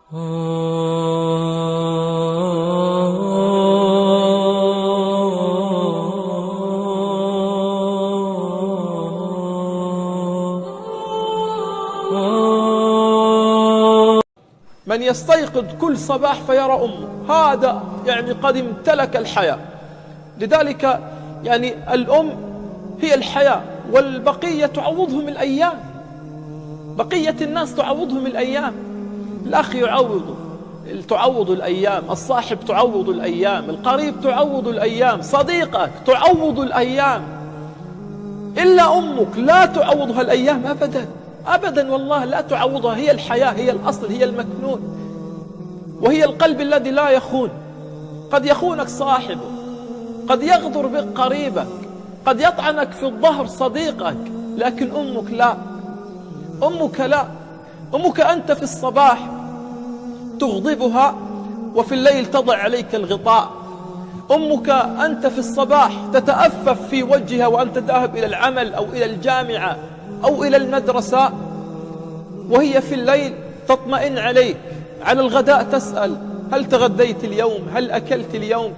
من يستيقظ كل صباح فيرى أمه، هذا يعني قد امتلك الحياة. لذلك يعني الأم هي الحياة، والبقية تعوضهم الأيام، بقية الناس تعوضهم الأيام. الأخ تعوض الأيام، الصاحب تعوض الأيام، القريب تعوض الأيام، صديقك تعوض الأيام، إلا أمك لا تعوضها الأيام أبدا أبدا، والله لا تعوضها. هي الحياة، هي الأصل، هي المكنون، وهي القلب الذي لا يخون. قد يخونك صاحبك، قد يغدر بك قريبك، قد يطعنك في الظهر صديقك، لكن أمك لا. أمك لا. أمك أنت في الصباح تغضبها وفي الليل تضع عليك الغطاء. أمك أنت في الصباح تتأفف في وجهها وأنت تذهب إلى العمل أو إلى الجامعة أو إلى المدرسة، وهي في الليل تطمئن عليك. على الغداء تسأل هل تغديت اليوم، هل أكلت اليوم.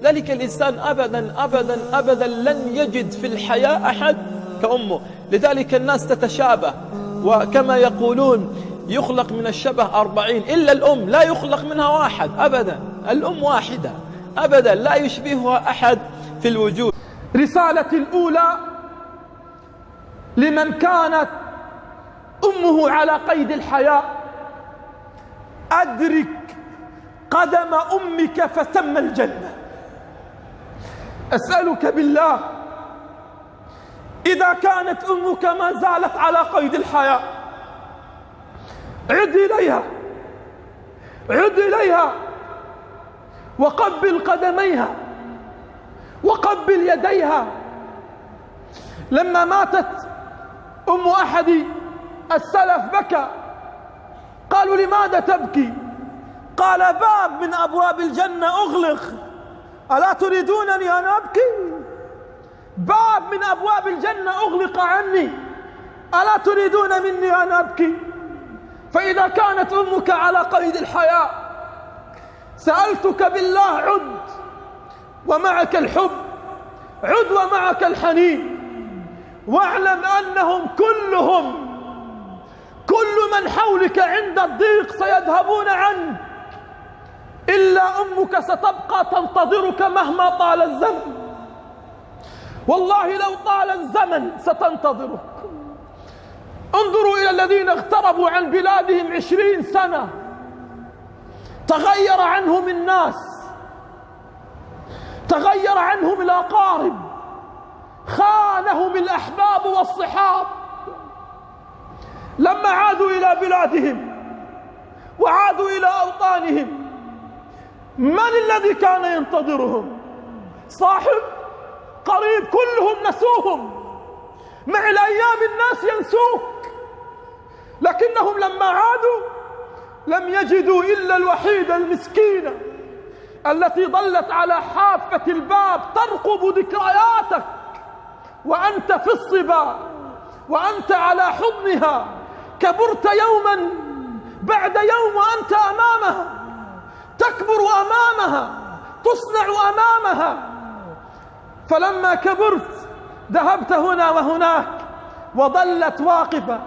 ذلك الإنسان أبدا أبدا أبدا لن يجد في الحياة أحد كأمه. لذلك الناس تتشابه، وكما يقولون يخلق من الشبه 40 إلا الأم لا يخلق منها واحد أبدا. الأم واحدة أبدا لا يشبهها أحد في الوجود. رسالتي الأولى لمن كانت أمه على قيد الحياة: أدرك قدم أمك فتم الجنة. أسألك بالله، إذا كانت أمك ما زالت على قيد الحياة، عد إليها وقبل قدميها وقبل يديها. لما ماتت أم أحد السلف بكى، قالوا لماذا تبكي؟ قال باب من أبواب الجنة أغلق، ألا تريدونني أن أبكي؟ باب من أبواب الجنة أغلق عني، ألا تريدون مني أن أبكي؟ فإذا كانت أمك على قيد الحياة، سألتك بالله عد ومعك الحب، عد ومعك الحنين، واعلم أنهم كل من حولك عند الضيق سيذهبون عنك، إلا أمك ستبقى تنتظرك مهما طال الزمن. والله لو طال الزمن ستنتظرك. انظروا إلى الذين اغتربوا عن بلادهم 20 سنة، تغير عنهم الناس، تغير عنهم الأقارب، خانهم الأحباب والصحاب. لما عادوا إلى بلادهم وعادوا إلى أوطانهم، من الذي كان ينتظرهم؟ صاحب؟ قريب؟ كلهم نسوهم. مع الأيام الناس ينسوك، لكنهم لما عادوا لم يجدوا إلا الوحيدة المسكينة التي ظلت على حافة الباب ترقب ذكرياتك وأنت في الصبا وأنت على حضنها. كبرت يوما بعد يوم وأنت أمامها، تكبر أمامها، تصنع أمامها. فلما كبرت ذهبت هنا وهناك وظلت واقفة.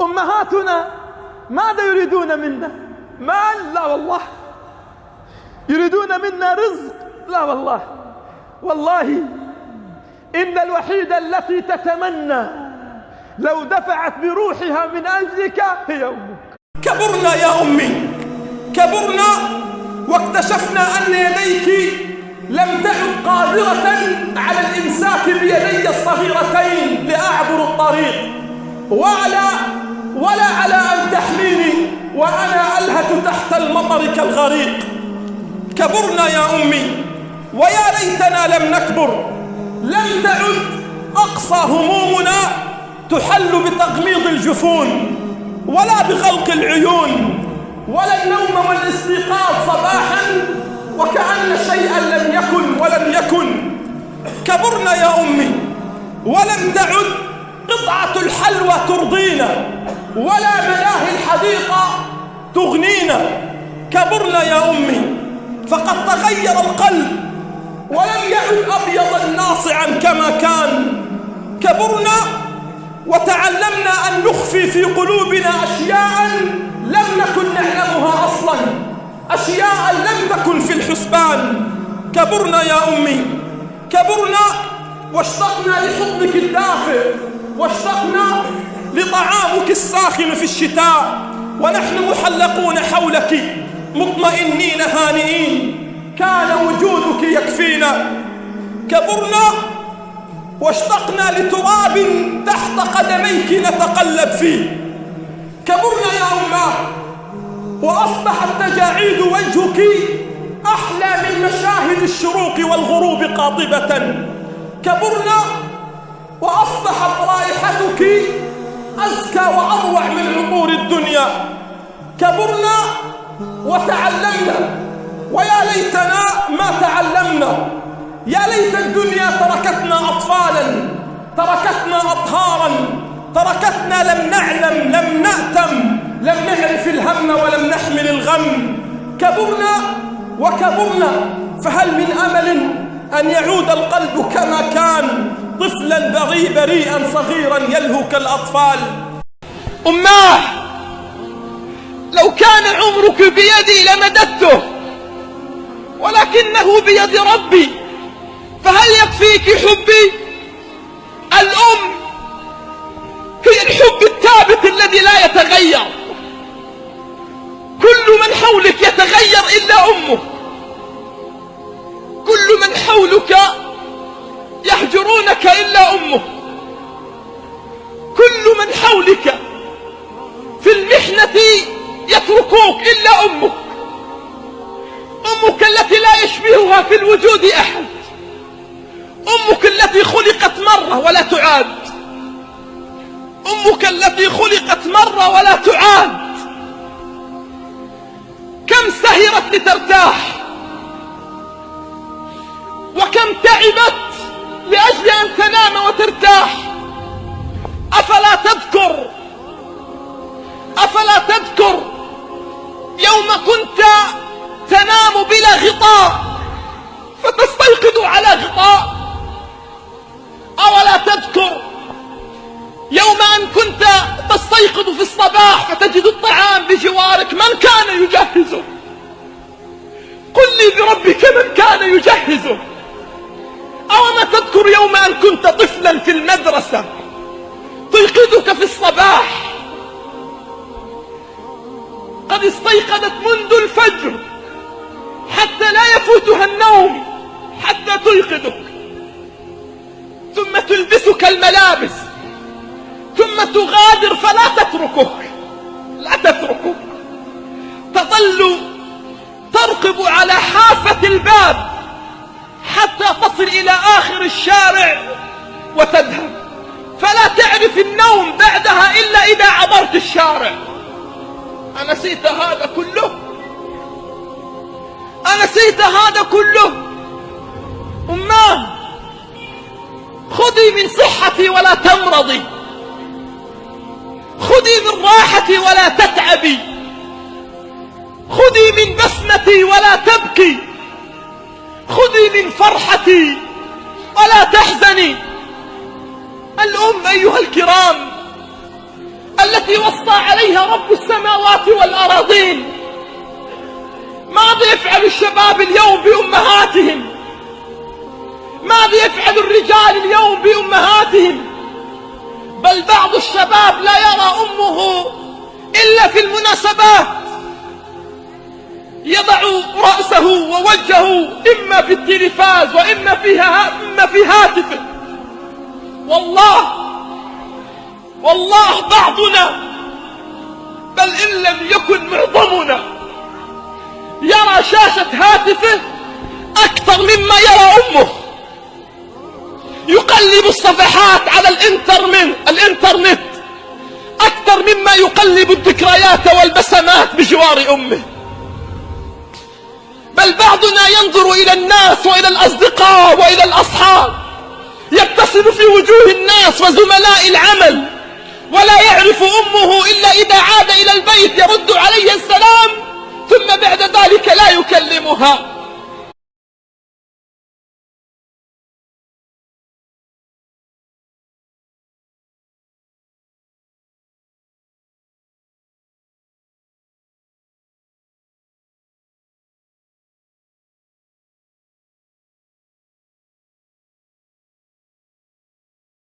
أمهاتنا ماذا يريدون منا؟ مال؟ لا والله. يريدون منا رزق؟ لا والله. والله إن الوحيدة التي تتمنى لو دفعت بروحها من أجلك هي أمك. كبرنا يا أمي، كبرنا واكتشفنا أن يديك لم تعد قادرة على الإمساك بيدي الصغيرتين لأعبر الطريق، ولا على أن تحميني وأنا ألهث تحت المطر كالغريق. كبرنا يا أمي، ويا ليتنا لم نكبر، لم تعد أقصى همومنا تحل بتغميض الجفون ولا بغلق العيون، ولا النوم والاستيقاظ صباحا وكأن شيئا لم يكن ولم يكن. كبرنا يا أمي، ولم تعد قطعة الحلوى ترضينا، ولا ملاهي الحديقة تغنينا. كبرنا يا أمي، فقد تغير القلب ولم يعد أبيضا ناصعا كما كان. كبرنا وتعلمنا أن نخفي في قلوبنا أشياء لم نكن نعلمها أصلا، أشياء لم تكن في الحسبان. كبرنا يا أمي، كبرنا واشتقنا لحضنك الدافئ، واشتقنا لطعامك الساخن في الشتاء، ونحن محلقون حولك مطمئنين هانئين، كان وجودك يكفينا. كبرنا واشتقنا لتراب تحت قدميك نتقلب فيه. كبرنا يا أماه، وأصبحت تجاعيد وجهك أحلى من مشاهد الشروق والغروب قاطبة. كبرنا وأصبحت رائحتك أزكى وأروع من عطور الدنيا. كبرنا وتعلمنا، ويا ليتنا ما تعلمنا. يا ليت الدنيا تركتنا أطفالا، تركتنا أطهارا، تركتنا لم نعلم، لم نأتم، لم نعرف الهم ولم نحمل الغم. كبرنا وكبرنا، فهل من أمل أن يعود القلب كما كان طفلا بريئا صغيرا يلهو كالأطفال؟ أماه، لو كان عمرك بيدي لمددته، ولكنه بيد ربي، فهل يكفيك حبي؟ الأم هي الحب الثابت الذي لا يتغير. كل من حولك يتغير إلا أمه، كل من حولك يهجرونك إلا أمه، كل من حولك في المحنة يتركوك إلا أمك. أمك التي لا يشبهها في الوجود أحد، أمك التي خلقت مرة ولا تعاد، أمك التي خلقت مرة ولا تعاد. كم سهرت لترتاح، وكم تعبت لأجل أن تنام وترتاح. أفلا تذكر يوم كنت تنام بلا غطاء فتستيقظ على غطاء؟ أولا تذكر يوم أن كنت تستيقظ في الصباح فتجد الطعام بجوارك؟ من كان يجهزه؟ قل لي بربك من كان يجهزه؟ أو ما تذكر يوم أن كنت طفلا في المدرسة تيقظك في الصباح قد استيقظت منذ الفجر حتى لا يفوتها النوم حتى تيقظك، ثم تلبسك الملابس، ثم تغادر فلا تتركك، لا تتركك، تظل ترقب على حافة الباب حتى تصل إلى آخر الشارع وتذهب، فلا تعرف النوم بعدها إلا إذا عبرت الشارع. أنسيت هذا كله؟ أنسيت هذا كله؟ أماه، خذي من صحتي ولا تمرضي، خذي من راحتي ولا تتعبي، خذي من بسمتي ولا تبكي، خذي من فرحتي ولا تحزني. الأم أيها الكرام التي وصى عليها رب السماوات والأراضين، ماذا يفعل الشباب اليوم بأمهاتهم؟ ماذا يفعل الرجال اليوم بأمهاتهم؟ بل بعض الشباب لا يرى أمه إلا في المناسبات، يضع رأسه ووجهه إما في التلفاز وإما في هاتفه. والله بعضنا بل إن لم يكن معظمنا يرى شاشة هاتفه أكثر مما يرى أمه، يقلب الصفحات على الإنترنت أكثر مما يقلب الذكريات والبسمات بجوار أمه. بل بعضنا ينظر إلى الناس وإلى الأصدقاء وإلى الأصحاب، يبتسم في وجوه الناس وزملاء العمل، ولا يعرف أمه إلا إذا عاد إلى البيت يرد عليه السلام أمها